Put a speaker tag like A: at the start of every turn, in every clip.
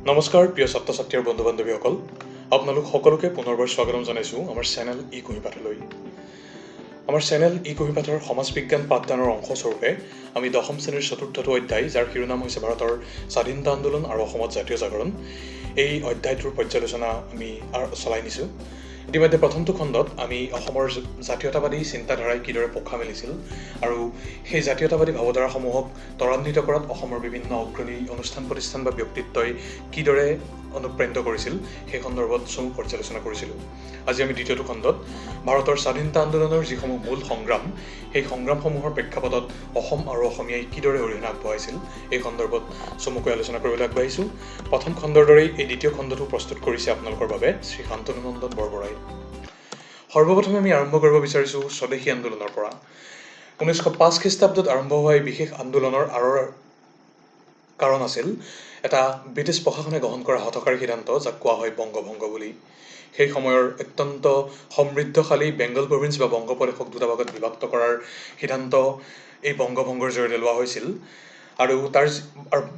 A: নমস্কাৰ প্ৰিয় ছাত্ৰ ছাত্ৰী আৰু বন্ধু বান্ধৱীসকল, আপোনালোক সকলোকে পুনৰবাৰ স্বাগতম জনাইছোঁ আমাৰ চেনেল ই কুঁহিপাঠলৈ। আমাৰ চেনেল ই কুঁহিপাঠৰ সমাজ বিজ্ঞান পাঠদানৰ অংশস্বৰূপে আমি 10ম শ্ৰেণীৰ 4টো অধ্যায়, যাৰ শিৰোনাম হৈছে ভাৰতৰ স্বাধীনতা আন্দোলন আৰু অসমত জাতীয় জাগৰণ, এই অধ্যায়টোৰ পৰ্যালোচনা আমি চলাই নিছোঁ। ইতিমধ্যে প্ৰথমটো খণ্ডত আমি অসমৰ জাতীয়তাবাদী চিন্তাধাৰাই কিদৰে পোখা মেলিছিল আৰু সেই জাতীয়তাবাদী ভাৱধাৰাসমূহক ত্বৰান্বিত কৰাত অসমৰ বিভিন্ন অগ্ৰণী অনুষ্ঠান প্ৰতিষ্ঠান বা ব্যক্তিত্বই কিদৰে অনুপ্ৰাণিত কৰিছিল সেই সন্দৰ্ভত চমু পৰ্যালোচনা কৰিছিলোঁ। আজি আমি দ্বিতীয়টো খণ্ডত ভাৰতৰ স্বাধীনতা আন্দোলনৰ যিসমূহ মূল সংগ্ৰাম, সেই সংগ্ৰামসমূহৰ প্ৰেক্ষাপটত অসম আৰু অসমীয়াই কিদৰে অৰিহণা আগবঢ়াইছিল এই সন্দৰ্ভত চমুকৈ আলোচনা কৰিবলৈ আগবাঢ়িছোঁ। প্ৰথম খণ্ডৰ দৰেই এই দ্বিতীয় খণ্ডটো প্ৰস্তুত কৰিছে আপোনালোকৰ বাবে শ্ৰী শান্তনু নন্দন বৰবৰাই। সৰ্বপ্ৰথমে আমি আৰম্ভ কৰিব বিচাৰিছোঁ স্বদেশী আন্দোলনৰ পৰা। 1905 খ্ৰীষ্টাব্দত আৰম্ভ হোৱা এই বিশেষ আন্দোলনৰ আঁৰৰ কাৰণ আছিল এটা ব্ৰিটিছ প্ৰশাসনে গ্ৰহণ কৰা হঠকাৰী সিদ্ধান্ত, যাক কোৱা হয় বংগভংগ বুলি। সেই সময়ৰ অত্যন্ত সমৃদ্ধশালী বেংগল প্ৰভিন্স বা বংগপ্ৰদেশক দুটা ভাগত বিভক্ত কৰাৰ সিদ্ধান্ত এই বংগভংগৰ জৰিয়তে লোৱা হৈছিল। আৰু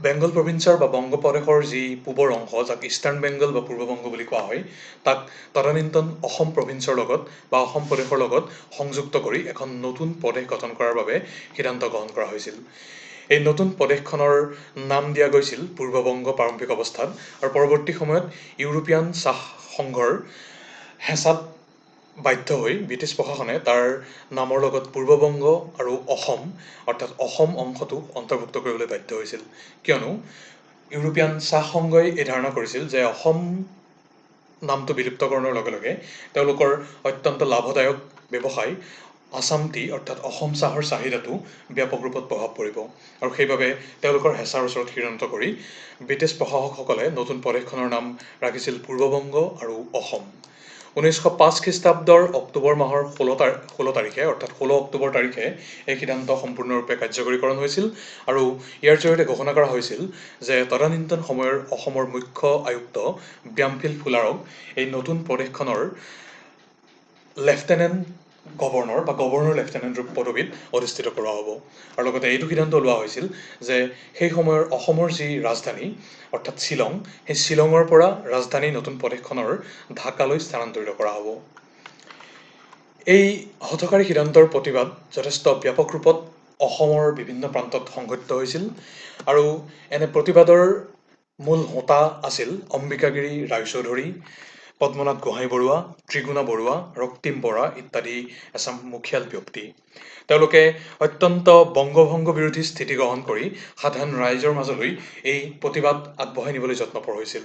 A: বেংগল প্ৰভিন্সৰ বা বংগপ্ৰদেশৰ যি পূবৰ অংশ, যাক ইষ্টাৰ্ণ বেংগল বা পূৰ্ববংগ বুলি কোৱা হয়, তাক তদানীন্তন অসম প্ৰভিন্সৰ লগত বা অসম প্ৰদেশৰ লগত সংযুক্ত কৰি এখন নতুন প্ৰদেশ গঠন কৰাৰ বাবে সিদ্ধান্ত গ্ৰহণ কৰা হৈছিল। এই নতুন প্ৰদেশখনৰ নাম দিয়া গৈছিল পূৰ্ববংগ প্ৰাৰম্ভিক অৱস্থাত, আৰু পৰৱৰ্তী সময়ত ইউৰোপীয়ান চাহ সংঘৰ হেঁচাত বাধ্য হৈ ব্ৰিটিছ প্ৰশাসনে তাৰ নামৰ লগত পূৰ্ববংগ আৰু অসম অৰ্থাৎ অসম অংশটো অন্তৰ্ভুক্ত কৰিবলৈ বাধ্য হৈছিল, কিয়নো ইউৰোপীয়ান চাহ সংঘই এই ধাৰণা কৰিছিল যে অসম নামটো বিলুপ্তকৰণৰ লগে লগে তেওঁলোকৰ অত্যন্ত লাভদায়ক ব্যৱসায় আসাম টি অৰ্থাৎ অসম চাহৰ চাহিদাটো ব্যাপক ৰূপত প্ৰভাৱ পৰিব, আৰু সেইবাবে তেওঁলোকৰ হেঁচাৰ ওচৰত শিৰণত কৰি ব্ৰিটিছ প্ৰশাসকসকলে নতুন প্ৰদেশখনৰ নাম ৰাখিছিল পূৰ্ববংগ আৰু অসম। 1905 খ্ৰীষ্টাব্দৰ অক্টোবৰ মাহৰ 16 তাৰিখে অৰ্থাৎ 16 অক্টোবৰ তাৰিখে এই সিদ্ধান্ত সম্পূৰ্ণৰূপে কাৰ্যকৰীকৰণ হৈছিল, আৰু ইয়াৰ জৰিয়তে ঘোষণা কৰা হৈছিল যে তদানীন্তন সময়ৰ অসমৰ মুখ্য আয়ুক্ত ব্যামফিল ফুলাৰক এই নতুন প্ৰদেশখনৰ লেফটেনেণ্ট গভৰ্ণৰ বা গভৰ্ণৰ লেফটেনেণ্ট পদবীত অধিষ্ঠিত কৰোৱা হ'ব। আৰু লগতে এইটো সিদ্ধান্ত লোৱা হৈছিল যে সেই সময়ৰ অসমৰ যি ৰাজধানী অৰ্থাৎ শ্বিলং, সেই শ্বিলঙৰ পৰা ৰাজধানী নতুন প্ৰদেশখনৰ ঢাকালৈ স্থানান্তৰিত কৰা হ'ব। এই হঠকাৰী সিদ্ধান্তৰ প্ৰতিবাদ যথেষ্ট ব্যাপক ৰূপত অসমৰ বিভিন্ন প্ৰান্তত সংঘটিত হৈছিল, আৰু এনে প্ৰতিবাদৰ মূল হোতা আছিল অম্বিকাগিৰি ৰায়চৌধুৰী, পদ্মনাথ গোহাঁই বৰুৱা, ত্ৰিগুণা বৰুৱা, ৰক্তিম বৰা ইত্যাদি এচাম মুখিয়াল ব্যক্তি। তেওঁলোকে অত্যন্ত বংগভংগ বিৰোধী স্থিতি গ্ৰহণ কৰি সাধাৰণ ৰাইজৰ মাজলৈ এই প্ৰতিবাদ আগবঢ়াই নিবলৈ যত্নপৰ হৈছিল।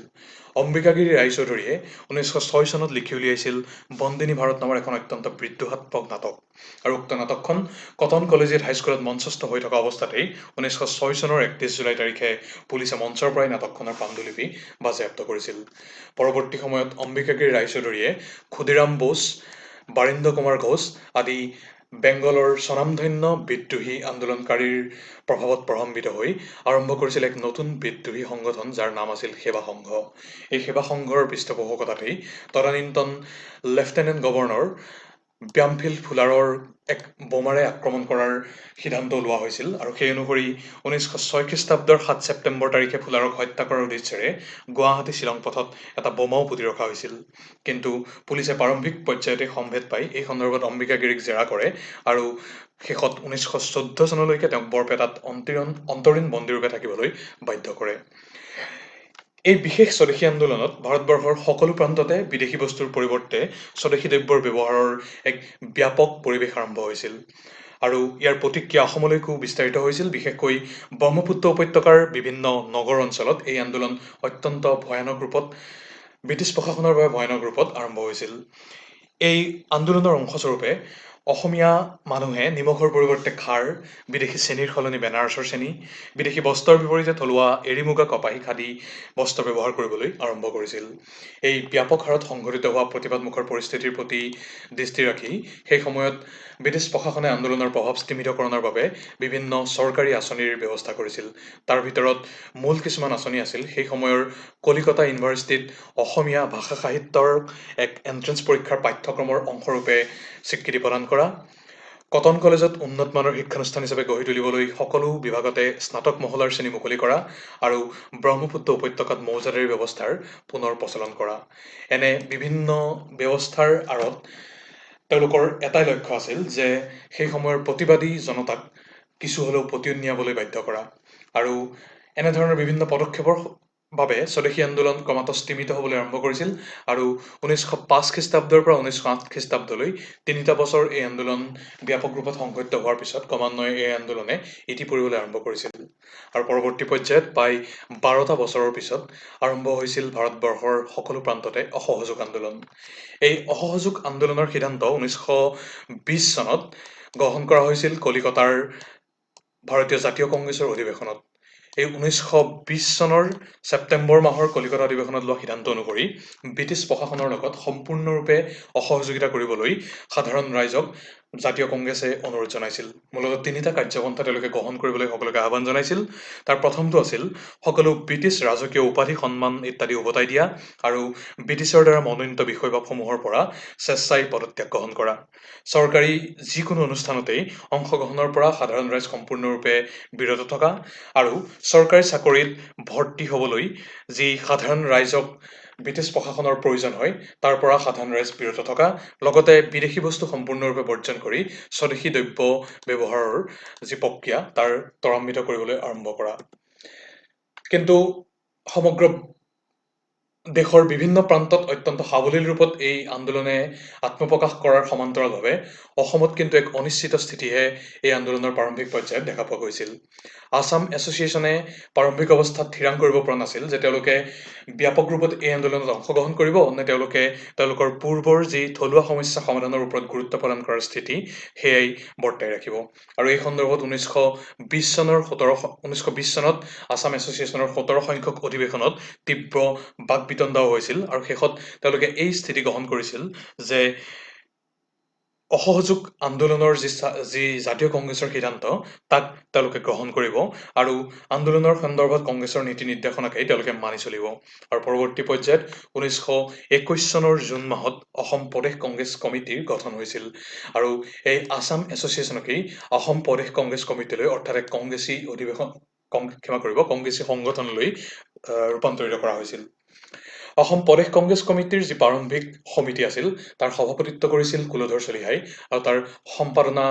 A: অম্বিকাগিৰি ৰায়চৌধুৰীয়ে 1906 চনত লিখি উলিয়াইছিল বন্দিনী ভাৰত নামৰ এখন অত্যন্ত বিদ্ৰোহাত্মক নাটক, আৰু উক্ত নাটকখন কটন কলেজিয়েট হাইস্কুলত মঞ্চস্থ হৈ থকা অৱস্থাতেই 1906 চনৰ 31 জুলাই তাৰিখে পুলিচে মঞ্চৰ পৰাই নাটকখনৰ পাণ্ডুলিপি বাজেয়াপ্ত কৰিছিল। পৰৱৰ্তী সময়ত অম্বিকাগিৰি ৰায়চৌধুৰীয়ে ক্ষুদিৰাম বোস, বাৰীন্দ্ৰ কুমাৰ ঘোষ আদি বেংগলৰ স্বনামধন্য বিদ্ৰোহী আন্দোলনকাৰীৰ প্ৰভাৱত প্ৰভাৱান্বিত হৈ আৰম্ভ কৰিছিল এক নতুন বিদ্ৰোহী সংগঠন, যাৰ নাম আছিল সেৱা সংঘ। এই সেৱা সংঘৰ পৃষ্ঠপোষকতাতেই তদানীন্তন লেফটেনেণ্ট গভৰ্ণৰ ব্যামফিল ফুলাৰৰ এক বোমাৰে আক্ৰমণ কৰাৰ সিদ্ধান্ত লোৱা হৈছিল, আৰু সেই অনুসৰি 1906 খ্ৰীষ্টাব্দৰ 7 ছেপ্টেম্বৰ তাৰিখে ফুলাৰক হত্যা কৰাৰ উদ্দেশ্যেৰে গুৱাহাটী শ্বিলং পথত এটা বোমাও পুতি ৰখা হৈছিল। কিন্তু পুলিচে প্ৰাৰম্ভিক পৰ্যায়তে সম্ভেদ পাই এই সন্দৰ্ভত অম্বিকাগিৰিক জেৰা কৰে, আৰু শেষত 1914 চনলৈকে তেওঁক বৰপেটাত অন্তৰীণ বন্দীৰূপে থাকিবলৈ বাধ্য কৰে। এই বিশেষ স্বদেশী আন্দোলনত ভাৰতবৰ্ষৰ সকলো প্ৰান্ততে বিদেশী বস্তুৰ পৰিৱৰ্তে স্বদেশী দ্ৰব্যৰ ব্যৱহাৰৰ এক ব্যাপক পৰিৱেশ আৰম্ভ হৈছিল, আৰু ইয়াৰ প্ৰতিক্ৰিয়া অসমলৈকো বিস্তাৰিত হৈছিল। বিশেষকৈ ব্ৰহ্মপুত্ৰ উপত্যকাৰ বিভিন্ন নগৰ অঞ্চলত এই আন্দোলন অত্যন্ত ভয়ানক ৰূপত ব্ৰিটিছ প্ৰশাসনৰ বাবে ভয়ানক ৰূপত আৰম্ভ হৈছিল। এই আন্দোলনৰ অংশস্বৰূপে অসমীয়া মানুহে নিমখৰ পৰিৱৰ্তে খাৰ, বিদেশী চেনিৰ সলনি বেনাৰসৰ চেনি, বিদেশী বস্ত্ৰৰ বিপৰীতে থলুৱা এৰী মুগা কপাহী খাদী বস্ত্ৰ ব্যৱহাৰ কৰিবলৈ আৰম্ভ কৰিছিল। এই ব্যাপক হাৰত সংঘটিত হোৱা প্ৰতিবাদমুখৰ পৰিস্থিতিৰ প্ৰতি দৃষ্টি ৰাখি সেই সময়ত ব্ৰিটিছ প্ৰশাসনে আন্দোলনৰ প্ৰভাৱ স্তিমিতকৰণৰ বাবে বিভিন্ন চৰকাৰী আঁচনিৰ ব্যৱস্থা কৰিছিল। তাৰ ভিতৰত মূল কিছুমান আঁচনি আছিল সেই সময়ৰ কলিকতা ইউনিভাৰ্চিটিত অসমীয়া ভাষা সাহিত্যৰ এক এণ্ট্ৰেন্স পৰীক্ষাৰ পাঠ্যক্ৰমৰ অংশৰূপে স্বীকৃতি প্ৰদান কৰা, কটন কলেজত উন্নত মানৰ শিক্ষানুষ্ঠান হিচাপে গঢ়ি তুলিবলৈ সকলো বিভাগতে স্নাতক মহলাৰ শ্ৰেণী মুকলি কৰা আৰু ব্ৰহ্মপুত্ৰ উপত্যকাত মৌজাদাৰী ব্যৱস্থাৰ পুনৰ প্ৰচলন কৰা। এনে বিভিন্ন ব্যৱস্থাৰ আঁৰত তেওঁলোকৰ এটাই লক্ষ্য আছিল যে সেই সময়ৰ প্ৰতিবাদী জনতাক কিছু হ'লেও পতিয়ন নিয়াবলৈ বাধ্য কৰা। আৰু এনেধৰণৰ বিভিন্ন পদক্ষেপৰ বাবে স্বদেশী আন্দোলন ক্ৰমাৎ স্তিমিত হ'বলৈ আৰম্ভ কৰিছিল আৰু 1905 খ্ৰীষ্টাব্দৰ পৰা 1908 খ্ৰীষ্টাব্দলৈ 3টা বছৰ এই আন্দোলন ব্যাপক ৰূপত সংঘটিত হোৱাৰ পিছত ক্ৰমান্বয়ে এই আন্দোলনে ইতি পৰিবলৈ আৰম্ভ কৰিছিল। আৰু পৰৱৰ্তী পৰ্যায়ত প্ৰায় 12টা বছৰৰ পিছত আৰম্ভ হৈছিল ভাৰতবৰ্ষৰ সকলো প্ৰান্ততে অসহযোগ আন্দোলন। এই অসহযোগ আন্দোলনৰ সিদ্ধান্ত 1920 চনত গ্ৰহণ কৰা হৈছিল কলিকতাৰ ভাৰতীয় জাতীয় কংগ্ৰেছৰ অধিৱেশনত। এই 1920 চনৰ ছেপ্টেম্বৰ মাহৰ কলিকতা অধিৱেশনত লোৱা সিদ্ধান্ত অনুসৰি ব্ৰিটিছ প্ৰশাসনৰ লগত সম্পূৰ্ণৰূপে অসহযোগিতা কৰিবলৈ সাধাৰণ ৰাইজক জাতীয় কংগ্ৰেছে অনুৰোধ জনাইছিল। মূলতঃ 3টা কাৰ্যপন্থা তেওঁলোকে গ্ৰহণ কৰিবলৈ সকলোকে আহ্বান জনাইছিল। তাৰ প্ৰথমটো আছিল সকলো ব্ৰিটিছ ৰাজকীয় উপাধি সন্মান ইত্যাদি উভতাই দিয়া আৰু ব্ৰিটিছৰ দ্বাৰা মনোনীত বিষয়ববসমূহৰ পৰা স্বেচ্ছাই পদত্যাগ গ্ৰহণ কৰা। চৰকাৰী যিকোনো অনুষ্ঠানতেই অংশগ্ৰহণৰ পৰা সাধাৰণ ৰাইজ সম্পূৰ্ণৰূপে বিৰত থকা আৰু চৰকাৰী চাকৰিত ভৰ্তি হ'বলৈ যি সাধাৰণ ৰাইজক ব্ৰিটিছ প্ৰশাসনৰ প্ৰয়োজন হয় তাৰ পৰা সাধাৰণ ৰাইজ বিৰত থকা, লগতে বিদেশী বস্তু সম্পূৰ্ণৰূপে বৰ্জন কৰি স্বদেশী দ্ৰব্য ব্যৱহাৰৰ যি প্ৰক্ৰিয়া তাৰ ত্বৰান্বিত কৰিবলৈ আৰম্ভ কৰা। কিন্তু সমগ্ৰ দেশৰ বিভিন্ন প্ৰান্তত অত্যন্ত সাৱলীল ৰূপত এই আন্দোলনে আত্মপ্ৰকাশ কৰাৰ সমান্তৰালভাৱে অসমত কিন্তু এক অনিশ্চিত স্থিতিহে এই আন্দোলনৰ প্ৰাৰম্ভিক পৰ্যায়ত দেখা পোৱা গৈছিল। আছাম এছ'চিয়েশ্যনে প্ৰাৰম্ভিক অৱস্থাত থিৰাং কৰিব পৰা নাছিল যে তেওঁলোকে ব্যাপক ৰূপত এই আন্দোলনত অংশগ্ৰহণ কৰিব নে তেওঁলোকে তেওঁলোকৰ পূৰ্বৰ যি থলুৱা সমস্যা সমাধানৰ ওপৰত গুৰুত্ব প্ৰদান কৰাৰ স্থিতি সেয়াই বৰ্তাই ৰাখিব। আৰু এই সন্দৰ্ভত 1920 চনত আছাম এছ'চিয়েশ্যনৰ 17 সংখ্যক অধিৱেশনত তীব্ৰ বাক বিতণ্ডাও হৈছিল আৰু শেষত তেওঁলোকে এই স্থিতি গ্ৰহণ কৰিছিল যে অসহযোগ আন্দোলনৰ যি জাতীয় কংগ্ৰেছৰ সিদ্ধান্ত তাক তেওঁলোকে গ্ৰহণ কৰিব আৰু আন্দোলনৰ সন্দৰ্ভত কংগ্ৰেছৰ নীতি নিৰ্দেশনাকেই তেওঁলোকে মানি চলিব। আৰু পৰৱৰ্তী পৰ্যায়ত 1921 চনৰ জুন মাহত অসম প্ৰদেশ কংগ্ৰেছ কমিটিৰ গঠন হৈছিল আৰু এই আছাম এছ'চিয়েশ্যনকেই অসম প্ৰদেশ কংগ্ৰেছ কমিটিলৈ অৰ্থাৎ এক কংগ্ৰেছী সংগঠনলৈ ৰূপান্তৰিত কৰা হৈছিল। অসম প্ৰদেশ কংগ্ৰেছ কমিটিৰ যি প্ৰাৰম্ভিক সমিতি আছিল তাৰ সভাপতিত্ব কৰিছিল কুলধৰ চলিহাই আৰু তাৰ সম্পাদনা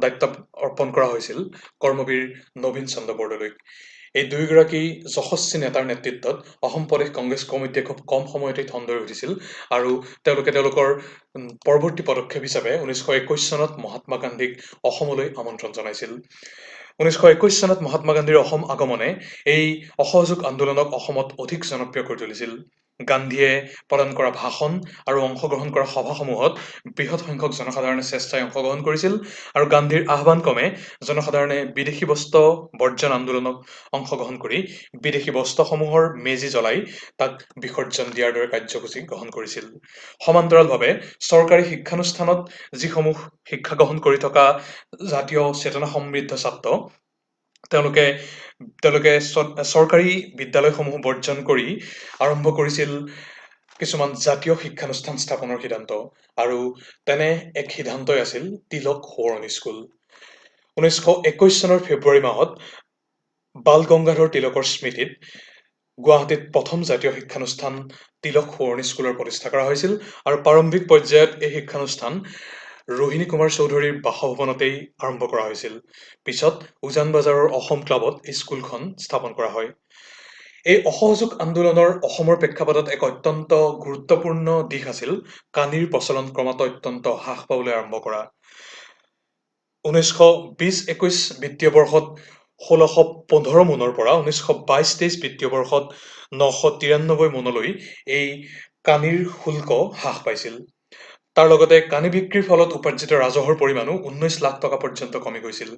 A: দায়িত্ব অৰ্পণ কৰা হৈছিল কৰ্মবীৰ নবীন চন্দ্ৰ বৰদলৈক। এই দুয়োগৰাকী যশস্বী নেতাৰ নেতৃত্বত অসম প্ৰদেশ কংগ্ৰেছ কমিটিয়ে খুব কম সময়তেই থনধৰি উঠিছিল আৰু তেওঁলোকে তেওঁলোকৰ পৰৱৰ্তী পদক্ষেপ হিচাপে 1921 চনত মহাত্মা গান্ধীক অসমলৈ আমন্ত্ৰণ জনাইছিল। 1921 চনত মহাত্মা গান্ধীৰ অসম আগমনে এই অসহযোগ আন্দোলনক অসমত অধিক জনপ্ৰিয় কৰি তুলিছিল। গান্ধীয়ে প্ৰদান কৰা ভাষণ আৰু অংশগ্ৰহণ কৰা সভাসমূহত বৃহৎ সংখ্যক জনসাধাৰণে স্বেচ্ছাই অংশগ্ৰহণ কৰিছিল আৰু গান্ধীৰ আহ্বান ক্ৰমে জনসাধাৰণে বিদেশী বস্ত্ৰ বৰ্জন আন্দোলনত অংশগ্ৰহণ কৰি বিদেশী বস্ত্ৰসমূহৰ মেজি জ্বলাই তাক বিসৰ্জন দিয়াৰ দৰে কাৰ্যসূচী গ্ৰহণ কৰিছিল। সমান্তৰালভাৱে চৰকাৰী শিক্ষানুষ্ঠানত যিসমূহ শিক্ষা গ্ৰহণ কৰি থকা জাতীয় চেতনা সমৃদ্ধ ছাত্ৰ তেওঁলোকে চৰকাৰী বিদ্যালয়সমূহ বৰ্জন কৰি আৰম্ভ কৰিছিল কিছুমান জাতীয় শিক্ষানুষ্ঠান স্থাপনৰ সিদ্ধান্ত আৰু তেনে এক সিদ্ধান্তই আছিল তিলক সোৱৰণী স্কুল। 1921 চনৰ ফেব্ৰুৱাৰী মাহত বাল গংগাধৰ তিলকৰ স্মৃতিত গুৱাহাটীত প্ৰথম জাতীয় শিক্ষানুষ্ঠান তিলক সোৱৰণী স্কুলৰ প্ৰতিষ্ঠা কৰা হৈছিল আৰু প্ৰাৰম্ভিক পৰ্যায়ত এই শিক্ষানুষ্ঠান ৰোহিণী কুমাৰ চৌধুৰীৰ বাসভৱনতেই আৰম্ভ কৰা হৈছিল। পিছত উজান বজাৰৰ অসম ক্লাবত এই স্কুলখন স্থাপন কৰা হয়। এই অসহযোগ আন্দোলনৰ অসমৰ প্ৰেক্ষাপটত এক অত্যন্ত গুৰুত্বপূৰ্ণ দিশ আছিল কানিৰ প্ৰচলন ক্ৰমাৎ অত্যন্ত হ্ৰাস পাবলৈ আৰম্ভ কৰা। 1920-21 বিত্তীয় বৰ্ষত 1615 মোনৰ পৰা 1922-23 বিত্তীয় বৰ্ষত 993 মোনলৈ এই কানিৰ শুল্ক হ্ৰাস পাইছিল। তাৰ লগতে কানি বিক্ৰীৰ ফলত উপাৰ্জিত ৰাজহৰ পৰিমাণো 19 লাখ টকা পৰ্যন্ত কমি গৈছিল।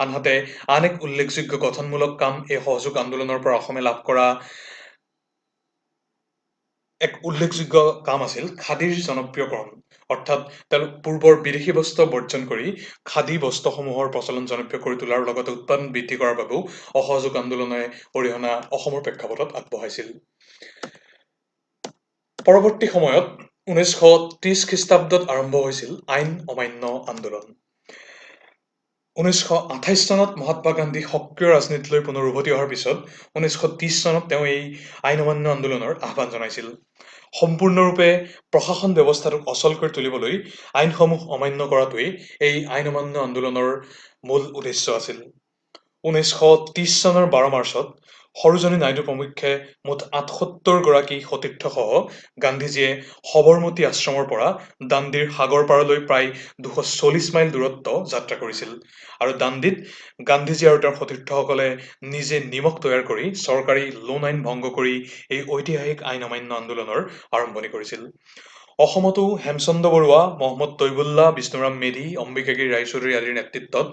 A: আনহাতে আন এক উল্লেখযোগ্য গঠনমূলক কাম এই সহযোগ আন্দোলনৰ পৰা অসমে লাভ কৰা এক উল্লেখযোগ্য কাম আছিল খাদীৰ জনপ্ৰিয়কৰণ, অৰ্থাৎ পূৰ্বৰ বিদেশী বস্ত্ৰ বৰ্জন কৰি খাদী বস্ত্ৰসমূহৰ প্ৰচলন জনপ্ৰিয় কৰি তোলাৰ লগতে উৎপাদন বৃদ্ধি কৰাৰ বাবেও অসহযোগ আন্দোলনে অৰিহণা অসমৰ প্ৰেক্ষাপটত আগবঢ়াইছিল। পৰৱৰ্তী সময়ত 1930 খ্ৰীষ্টাব্দত আৰম্ভ হৈছিল আইন অমান্য আন্দোলন। 1928 চনত মহাত্মা গান্ধী সক্ৰিয় ৰাজনীতিলৈ পুনৰ উভতি অহাৰ পিছত 1930 চনত তেওঁ এই আইন অমান্য আন্দোলনৰ আহ্বান জনাইছিল। সম্পূৰ্ণৰূপে প্ৰশাসন ব্যৱস্থাটোক অচল কৰি তুলিবলৈ আইনসমূহ অমান্য কৰাটোৱেই এই আইন অমান্য আন্দোলনৰ মূল উদ্দেশ্য আছিল। 1930 চনৰ 12 মাৰ্চত সৰোজনী নাইডু প্ৰমুখ্যে মুঠ ৭৮গৰাকী সতীৰ্থসহ গান্ধীজীয়ে সবৰমতী আশ্ৰমৰ পৰা দাণ্ডিৰ সাগৰ পাৰলৈ প্ৰায় ২৪০ মাইল দূৰত্ব যাত্ৰা কৰিছিল আৰু দাণ্ডিত গান্ধীজী আৰু তেওঁৰ সতীৰ্থসকলে নিজে নিমখ তৈয়াৰ কৰি চৰকাৰী লোন আইন ভংগ কৰি এই ঐতিহাসিক আইন অমান্য আন্দোলনৰ আৰম্ভণি কৰিছিল। অসমতো হেমচন্দ্ৰ বৰুৱা, মহম্মদ তৈবুল্লাহ, বিষ্ণুৰাম মেধি, অম্বিকাগিৰি ৰায়চৌধুৰী আদিৰ নেতৃত্বত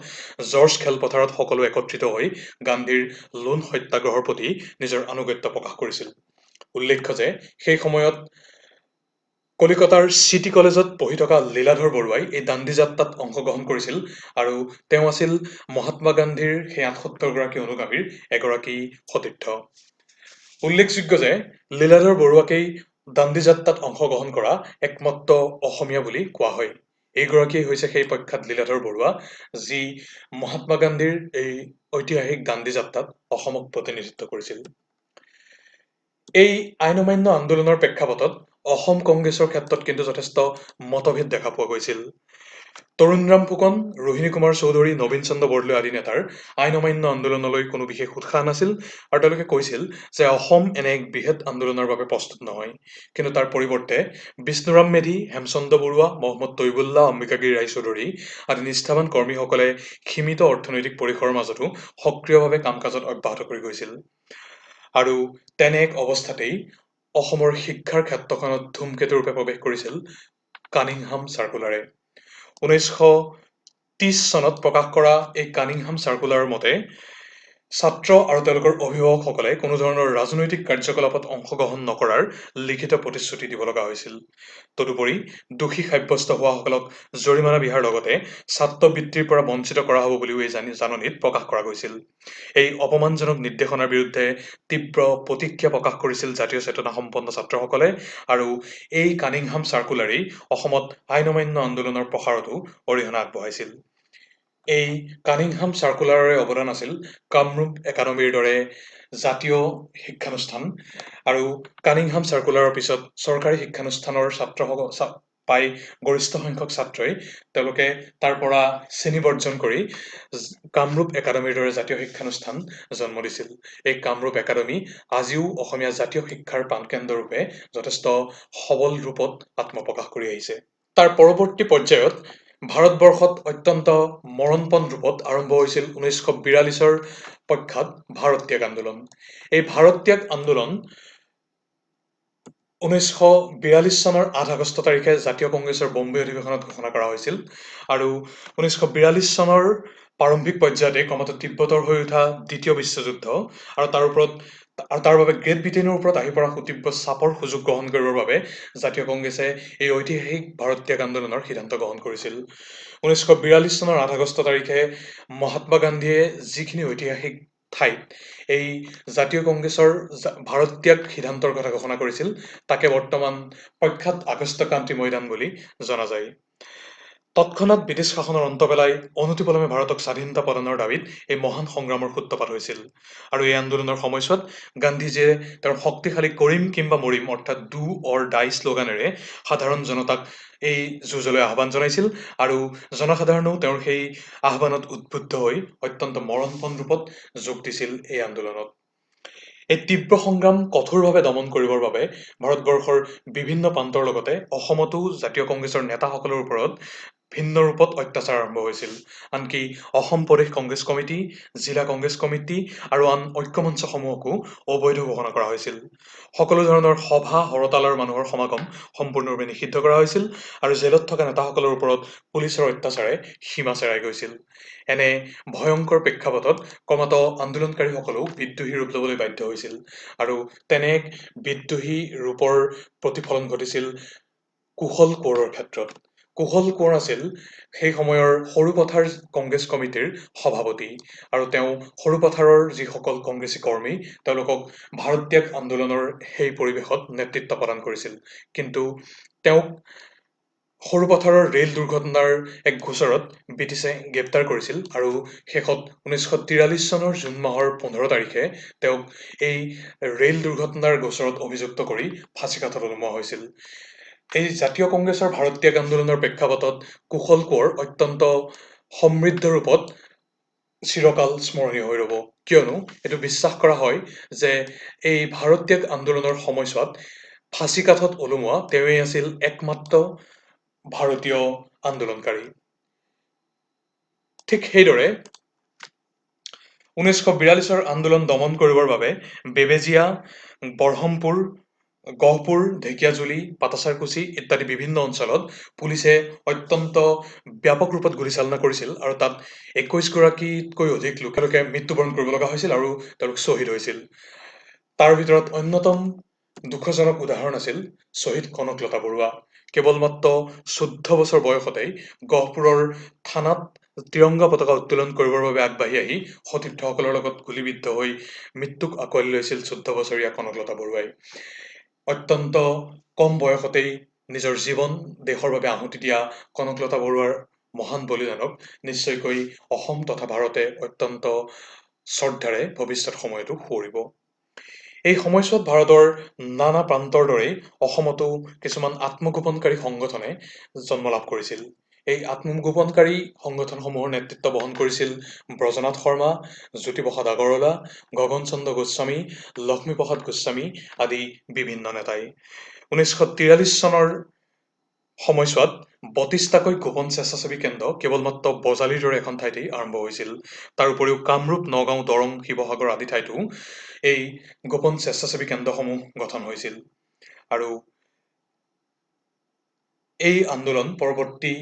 A: জৰ্জ খেলপথাৰত সকলো একত্ৰিত হৈ গান্ধীৰ লোণ সত্যাগ্ৰহৰ প্ৰতি নিজৰ আনুগত্য প্ৰকাশ কৰিছিল। উল্লেখ্য যে সেই সময়ত কলিকতাৰ চিটি কলেজত পঢ়ি থকা লীলাধৰ বৰুৱাই এই দাণ্ডী যাত্ৰাত অংশগ্ৰহণ কৰিছিল আৰু তেওঁ আছিল মহাত্মা গান্ধীৰ সেই ৭৮গৰাকী অনুগামীৰ এগৰাকী সতীৰ্থ। উল্লেখযোগ্য যে লীলাধৰ বৰুৱাকেই দাণ্ডী যাত্ৰাত অংশগ্ৰহণ কৰা একমাত্ৰ অসমীয়া বুলি কোৱা হয়। এইগৰাকীয়ে হৈছে সেই প্ৰখ্যাত লীলাধৰ বৰুৱা, যি মহাত্মা গান্ধীৰ এই ঐতিহাসিক দাণ্ডী যাত্ৰাত অসমক প্ৰতিনিধিত্ব কৰিছিল। এই আইন অমান্য আন্দোলনৰ প্ৰেক্ষাপটত অসম কংগ্ৰেছৰ ক্ষেত্ৰত কিন্তু যথেষ্ট মতভেদ দেখা পোৱা গৈছিল। তৰুণৰাম ফুকন, ৰোহিণী কুমাৰ চৌধুৰী, নবীন চন্দ্ৰ বৰদলৈ আদি নেতাৰ আইন অমান্য আন্দোলনলৈ কোনো বিশেষ উৎসাহ নাছিল আৰু তেওঁলোকে কৈছিল যে অসম এনে এক বৃহৎ আন্দোলনৰ বাবে প্ৰস্তুত নহয়। কিন্তু তাৰ পৰিৱৰ্তে বিষ্ণুৰাম মেধি, হেমচন্দ্ৰ বৰুৱা, মহম্মদ তৈবুল্লাহ, অম্বিকাগিৰি ৰায়চৌধুৰী আদি নিষ্ঠাৱান কৰ্মীসকলে সীমিত অৰ্থনৈতিক পৰিসৰৰ মাজতো সক্ৰিয়ভাৱে কাম কাজত অব্যাহত কৰি গৈছিল। আৰু তেনে এক অৱস্থাতেই অসমৰ শিক্ষাৰ ক্ষেত্ৰখনত ধুমকেতুৰূপে প্ৰৱেশ কৰিছিল কানিংহাম চাৰ্কুলাৰে। 1930 চনত প্ৰকাশ কৰা এই কানিংহাম চাৰ্কুলাৰৰ মতে ছাত্ৰ আৰু তেওঁলোকৰ অভিভাৱকসকলে কোনো ধৰণৰ ৰাজনৈতিক কাৰ্যকলাপত অংশগ্ৰহণ নকৰাৰ লিখিত প্ৰতিশ্ৰুতি দিব লগা হৈছিল। তদুপৰি দোষী সাব্যস্ত হোৱাসকলক জৰিমনা বিহাৰ লগতে ছাত্ৰবৃত্তিৰ পৰা বঞ্চিত কৰা হ'ব বুলিও এই জাননীত প্ৰকাশ কৰা গৈছিল। এই অপমানজনক নিৰ্দেশনাৰ বিৰুদ্ধে তীব্ৰ প্ৰতিক্ৰিয়া প্ৰকাশ কৰিছিল জাতীয় চেতনা সম্পন্ন ছাত্ৰসকলে আৰু এই কানিংহাম চাৰ্কুলাৰেই অসমত আইন অমান্য আন্দোলনৰ প্ৰসাৰতো অৰিহণা আগবঢ়াইছিল। এই কানিংহাম চাৰ্কুলাৰৰে অৱদান আছিল কামৰূপ একাডেমীৰ দৰে জাতীয় শিক্ষানুষ্ঠান আৰু কানিংহাম চাৰ্কুলাৰৰ পিছত চৰকাৰী শিক্ষানুষ্ঠানৰ ছাত্ৰসকল প্ৰায় গৰিষ্ঠ সংখ্যক ছাত্ৰই তেওঁলোকে তাৰ পৰা শ্ৰেণীবৰ্জন কৰি কামৰূপ একাডেমীৰ দৰে জাতীয় শিক্ষানুষ্ঠান জন্ম দিছিল। এই কামৰূপ একাডেমী আজিও অসমীয়া জাতীয় শিক্ষাৰ প্ৰাণকেন্দ্ৰৰূপে যথেষ্ট সবল ৰূপত আত্মপ্ৰকাশ কৰি আহিছে। তাৰ পৰৱৰ্তী পৰ্যায়ত ভাৰতবৰ্ষত অত্যন্ত মৰণপণ ৰূপত আৰম্ভ হৈছিল 1942 পক্ষাত ভাৰত ত্যাগ আন্দোলন। এই ভাৰত ত্যাগ আন্দোলন 1942 চনৰ 8 আগষ্ট তাৰিখে জাতীয় কংগ্ৰেছৰ বম্বে অধিৱেশনত ঘোষণা কৰা হৈছিল আৰু 1942 চনৰ প্ৰাৰম্ভিক পৰ্যায়তে ক্ৰমাৎ তীব্ৰতৰ হৈ উঠা দ্বিতীয় বিশ্বযুদ্ধ আৰু তাৰ বাবে গ্ৰেট ব্ৰিটেইনৰ ওপৰত আহি পৰা সুতীব্ৰ চাপৰ সুযোগ গ্ৰহণ কৰিবৰ বাবে জাতীয় কংগ্ৰেছে এই ঐতিহাসিক ভাৰত ত্যাগ আন্দোলনৰ সিদ্ধান্ত গ্ৰহণ কৰিছিল। 1942 চনৰ 8 আগষ্ট তাৰিখে মহাত্মা গান্ধীয়ে যিখিনি ঐতিহাসিক ঠাইত এই জাতীয় কংগ্ৰেছৰ ভাৰত ত্যাগ সিদ্ধান্তৰ কথা ঘোষণা কৰিছিল তাকে বৰ্তমান প্ৰখ্যাত আগষ্ট ক্ৰান্তি মৈদান বুলি জনা যায়। তৎক্ষণাত ব্ৰিটিছ শাসনৰ অন্ত পেলাই অনতিপলমে ভাৰতক স্বাধীনতা প্ৰদানৰ দাবীত এই মহান সংগ্ৰামৰ সূত্ৰপাত হৈছিল আৰু এই আন্দোলনৰ সময়ছোৱাত গান্ধীজীয়ে তেওঁৰ শক্তিশালী কৰিম কিম্বা মৰিম অৰ্থাৎ ডু অৰ ডাই শ্লোগানেৰে সাধাৰণ জনতাক এই যুঁজলৈ আহ্বান জনাইছিল আৰু জনসাধাৰণেও তেওঁৰ সেই আহ্বানত উদ্বুদ্ধ হৈ অত্যন্ত মৰণপণ ৰূপত যোগ দিছিল এই আন্দোলনত। এই তীব্ৰ সংগ্ৰাম কঠোৰভাৱে দমন কৰিবৰ বাবে ভাৰতবৰ্ষৰ বিভিন্ন প্ৰান্তৰ লগতে অসমতো জাতীয় কংগ্ৰেছৰ নেতাসকলৰ ওপৰত ভিন্ন ৰূপত অত্যাচাৰ আৰম্ভ হৈছিল। আনকি অসম প্ৰদেশ কংগ্ৰেছ কমিটি, জিলা কংগ্ৰেছ কমিটি আৰু আন ঐক্যমঞ্চসমূহকো অবৈধ ঘোষণা কৰা হৈছিল। সকলো ধৰণৰ সভা হৰতালৰ মানুহৰ সমাগম সম্পূৰ্ণৰূপে নিষিদ্ধ কৰা হৈছিল আৰু জেলত থকা নেতাসকলৰ ওপৰত পুলিচৰ অত্যাচাৰে সীমা চেৰাই গৈছিল। এনে ভয়ংকৰ প্ৰেক্ষাপটত ক্ৰমাৎ আন্দোলনকাৰীসকলেও বিদ্ৰোহী ৰূপ ল'বলৈ বাধ্য হৈছিল আৰু তেনে এক বিদ্ৰোহী ৰূপৰ প্ৰতিফলন ঘটিছিল কুশল কোঁৱৰৰ ক্ষেত্ৰত। কুশল কোঁৱৰ আছিল সেই সময়ৰ সৰুপথাৰ কংগ্ৰেছ কমিটিৰ সভাপতি আৰু তেওঁ সৰুপথাৰৰ যিসকল কংগ্ৰেছী কৰ্মী তেওঁলোকক ভাৰত ত্যাগ আন্দোলনৰ সেই পৰিৱেশত নেতৃত্ব প্ৰদান কৰিছিল। কিন্তু তেওঁক সৰু পথাৰৰ ৰেল দুৰ্ঘটনাৰ এক গোচৰত ব্ৰিটিছে গ্ৰেপ্তাৰ কৰিছিল আৰু শেষত 1943 চনৰ জুন মাহৰ 15 তাৰিখে তেওঁক এই ৰেল দুৰ্ঘটনাৰ গোচৰত অভিযুক্ত কৰি ফাঁচীকাঠত ওলোমোৱা হৈছিল। এই জাতীয় কংগ্ৰেছৰ ভাৰত ত্যাগ আন্দোলনৰ প্ৰেক্ষাপটত কুশল কোঁৱৰ অত্যন্ত সমৃদ্ধ ৰূপত চিৰকাল স্মৰণীয় হৈ ৰ'ব, কিয়নো এইটো বিশ্বাস কৰা হয় যে এই ভাৰত ত্যাগ আন্দোলনৰ সময়ছোৱাত ফাঁচীকাঠত ওলোমোৱা তেওঁৱেই আছিল একমাত্ৰ ভাৰতীয় আন্দোলনকাৰী। ঠিক সেইদৰে 1942 আন্দোলন দমন কৰিবৰ বাবে বেবেজীয়া, বৰহমপুৰ, গহপুৰ, ঢেকীয়াজুলি, পাটাচাৰকুছি ইত্যাদি বিভিন্ন অঞ্চলত পুলিচে অত্যন্ত ব্যাপক ৰূপত গুলীচালনা কৰিছিল আৰু তাত 21গৰাকীতকৈ অধিক লোকে মৃত্যুবৰণ কৰিব লগা হৈছিল আৰু তেওঁলোক শ্বহীদ হৈছিল। তাৰ ভিতৰত অন্যতম দুখজনক উদাহৰণ আছিল শ্বহীদ কনকলতা বৰুৱা। কেৱল মাত্ৰ 14 বছৰ বয়সতেই গহপুৰৰ থানাত তিৰংগা পতাকা উত্তোলন কৰিবৰ বাবে আগবাঢ়ি আহি সতীৰ্থসকলৰ লগত গুলীবিদ্ধ হৈ মৃত্যুক আঁকোৱালি লৈছিল 14 বছৰীয়া কনকলতা বৰুৱাই। অত্যন্ত কম বয়সতেই নিজৰ জীৱন দেশৰ বাবে আহুতি দিয়া কনকলতা বৰুৱাৰ মহান বলিদানক নিশ্চয়কৈ অসম তথা ভাৰতে অত্যন্ত শ্ৰদ্ধাৰে ভৱিষ্যত সময়তো সোঁৱৰিব। এই সময়ছোৱাত ভাৰতৰ নানা প্ৰান্তৰ দৰেই অসমতো কিছুমান আত্মগোপনকাৰী সংগঠনে জন্ম লাভ কৰিছিল। এই আত্মগোপনকাৰী সংগঠনসমূহৰ নেতৃত্ব বহন কৰিছিল ব্ৰজনাথ শৰ্মা, জ্যোতিপ্ৰসাদ আগৰৱালা, গগন চন্দ্ৰ গোস্বামী, লক্ষ্মীপ্ৰসাদ গোস্বামী আদি বিভিন্ন নেতাই। 1943 চনৰ সময়ছোৱাত 32টাকৈ গোপন স্বেচ্ছাসেৱী কেন্দ্ৰ কেৱল মাত্ৰ বজালিৰ দৰে এখন ঠাইতেই আৰম্ভ হৈছিল। তাৰ উপৰিও কামৰূপ, নগাঁও, দৰং, শিৱসাগৰ আদি ঠাইতো এই গোপন স্বেচ্ছাসেৱী কেন্দ্ৰসমূহ গঠন হৈছিল। আৰু এই আন্দোলন পৰৱৰ্তী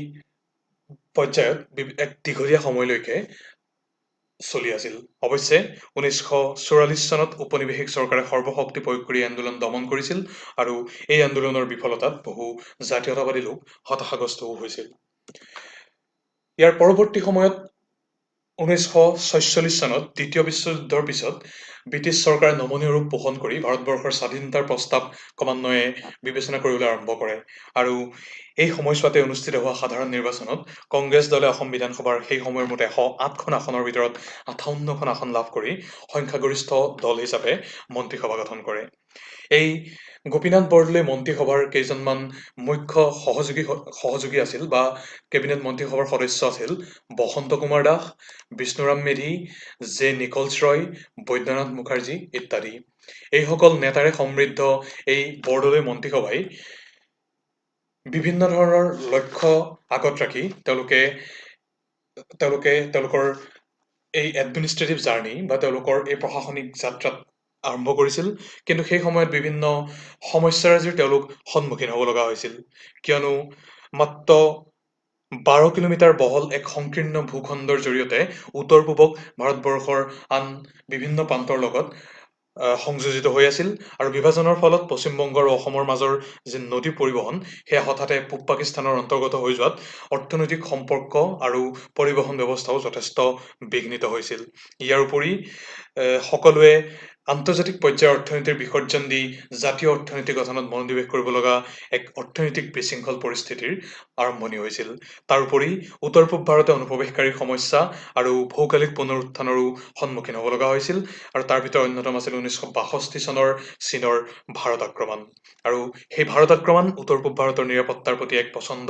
A: পৰ্যায়ত এক দীঘলীয়া সময়লৈকে চলি আছিল। অৱশ্যে 1944 চনত ঔপনিৱেশিক চৰকাৰে সৰ্বশক্তি প্ৰয়োগ কৰি আন্দোলন দমন কৰিছিল আৰু এই আন্দোলনৰ বিফলতাত বহু জাতীয়তাবাদী লোক হতাশাগ্ৰস্তও হৈছিল। ইয়াৰ পৰৱৰ্তী সময়ত 1946 চনত দ্বিতীয় বিশ্বযুদ্ধৰ পিছত ব্ৰিটিছ চৰকাৰে নমনীয় ৰূপ পোষণ কৰি ভাৰতবৰ্ষৰ স্বাধীনতাৰ প্ৰস্তাৱ ক্ৰমান্বয়ে বিবেচনা কৰিবলৈ আৰম্ভ কৰে আৰু এই সময়ছোৱাতে অনুষ্ঠিত হোৱা সাধাৰণ নিৰ্বাচনত কংগ্ৰেছ দলে অসম বিধানসভাৰ সেই সময়ৰ মুঠ 108খন আসনৰ ভিতৰত 58খন আসন লাভ কৰি সংখ্যাগৰিষ্ঠ দল হিচাপে মন্ত্ৰীসভা গঠন কৰে। এই গোপীনাথ বৰদলৈ মন্ত্ৰীসভাৰ কেইজনমান মুখ্য সহযোগী আছিল বা কেবিনেট মন্ত্ৰীসভাৰ সদস্য আছিল বসন্ত কুমাৰ দাস, বিষ্ণুৰাম মেধি, জে নিকলছ ৰয়, বৈদ্যনাথ মুখাৰ্জী ইত্যাদি। এইসকল নেতাৰে সমৃদ্ধ এই বৰদলৈ মন্ত্ৰীসভাই বিভিন্ন ধৰণৰ লক্ষ্য আগত ৰাখি তেওঁলোকে তেওঁলোকৰ এই এডমিনিষ্ট্ৰেটিভ জাৰ্ণি বা তেওঁলোকৰ এই প্ৰশাসনিক যাত্ৰাত আৰম্ভ কৰিছিল। কিন্তু সেই সময়ত বিভিন্ন সমস্যাৰাজিৰ তেওঁলোক সন্মুখীন হ'ব লগা হৈছিল, কিয়নো মাত্ৰ 12 কিলোমিটাৰ বহল এক সংকীৰ্ণ ভূখণ্ডৰ জৰিয়তে উত্তৰ পূবক ভাৰতবৰ্ষৰ আন বিভিন্ন প্ৰান্তৰ লগত সংযোজিত হৈ আছিল আৰু বিভাজনৰ ফলত পশ্চিমবংগ আৰু অসমৰ মাজৰ যি নদী পৰিবহণ সেয়া হঠাতে পূব পাকিস্তানৰ অন্তৰ্গত হৈ যোৱাত অৰ্থনৈতিক সম্পৰ্ক আৰু পৰিবহণ ব্যৱস্থাও যথেষ্ট বিঘ্নিত হৈছিল। ইয়াৰ উপৰি সকলোৱে আন্তৰ্জাতিক পৰ্যায়ৰ অৰ্থনীতিৰ বিসৰ্জন দি জাতীয় অৰ্থনীতি গঠনত মনোনিৱেশ কৰিব লগা এক অৰ্থনৈতিক বিশৃংখল পৰিস্থিতিৰ আৰম্ভণি হৈছিল। তাৰোপৰি উত্তৰ পূব ভাৰতে অনুপ্ৰৱেশকাৰীৰ সমস্যা আৰু ভৌগোলিক পুনৰুত্থানৰো সন্মুখীন হ'ব লগা হৈছিল আৰু তাৰ ভিতৰত অন্যতম আছিল 1962 চনৰ চীনৰ ভাৰত আক্ৰমণ। আৰু সেই ভাৰত আক্ৰমণ উত্তৰ পূব ভাৰতৰ নিৰাপত্তাৰ প্ৰতি এক প্ৰচণ্ড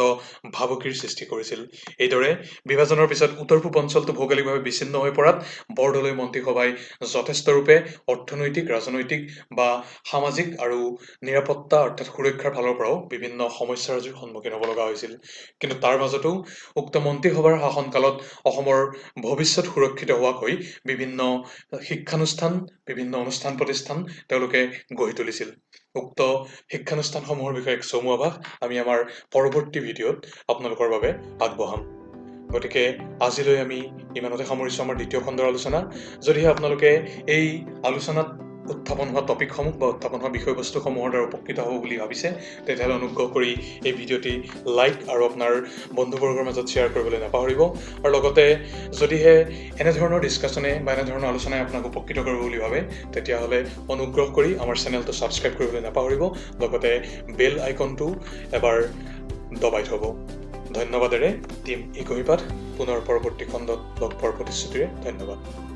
A: ভাবুকিৰ সৃষ্টি কৰিছিল। এইদৰে বিভাজনৰ পিছত উত্তৰ পূব অঞ্চলটো ভৌগোলিকভাৱে বিচ্ছিন্ন হৈ পৰাত বৰদলৈ মন্ত্ৰীসভাই যথেষ্ট ৰূপে অৰ্থনৈতিক, ৰাজনৈতিক বা সামাজিক আৰু নিৰাপত্তা অৰ্থাৎ সুৰক্ষাৰ ফালৰ পৰাও বিভিন্ন সমস্যাৰাজিৰ সন্মুখীন হ'ব লগা হৈছিল। কিন্তু তাৰ মাজতো উক্ত মন্ত্ৰীসভাৰ শাসনকালত অসমৰ ভৱিষ্যত সুৰক্ষিত হোৱাকৈ বিভিন্ন শিক্ষানুষ্ঠান, বিভিন্ন অনুষ্ঠান প্ৰতিষ্ঠান তেওঁলোকে গঢ়ি তুলিছিল। উক্ত শিক্ষানুষ্ঠানসমূহৰ বিষয়ে এক চমু আভাস আমি আমাৰ পৰৱৰ্তী ভিডিঅ'ত আপোনালোকৰ বাবে আগবঢ়াম। গতিকে আজিলৈ আমি ইমানতে সামৰিছোঁ আমাৰ দ্বিতীয় খণ্ডৰ আলোচনা। যদিহে আপোনালোকে এই আলোচনাত উত্থাপন হোৱা টপিকসমূহ বা উত্থাপন হোৱা বিষয়বস্তুসমূহৰ দ্বাৰা উপকৃত হ'ব বুলি ভাবিছে, তেতিয়াহ'লে অনুগ্ৰহ কৰি এই ভিডিঅ'টি লাইক আৰু আপোনাৰ বন্ধুবৰ্গৰ মাজত শ্বেয়াৰ কৰিবলৈ নাপাহৰিব। আৰু লগতে যদিহে এনেধৰণৰ ডিছকাশ্যনে বা এনেধৰণৰ আলোচনাই আপোনাক উপকৃত কৰিব বুলি ভাবে, তেতিয়াহ'লে অনুগ্ৰহ কৰি আমাৰ চেনেলটো ছাবস্ক্ৰাইব কৰিবলৈ নাপাহৰিব। লগতে বেল আইকনটো এবাৰ দবাই থ'ব। ধন্যবাদেৰে টীম ইকোইপাত পুনৰ পৰৱৰ্তী খণ্ডত লগ পোৱাৰ প্ৰতিশ্ৰুতিৰে ধন্যবাদ।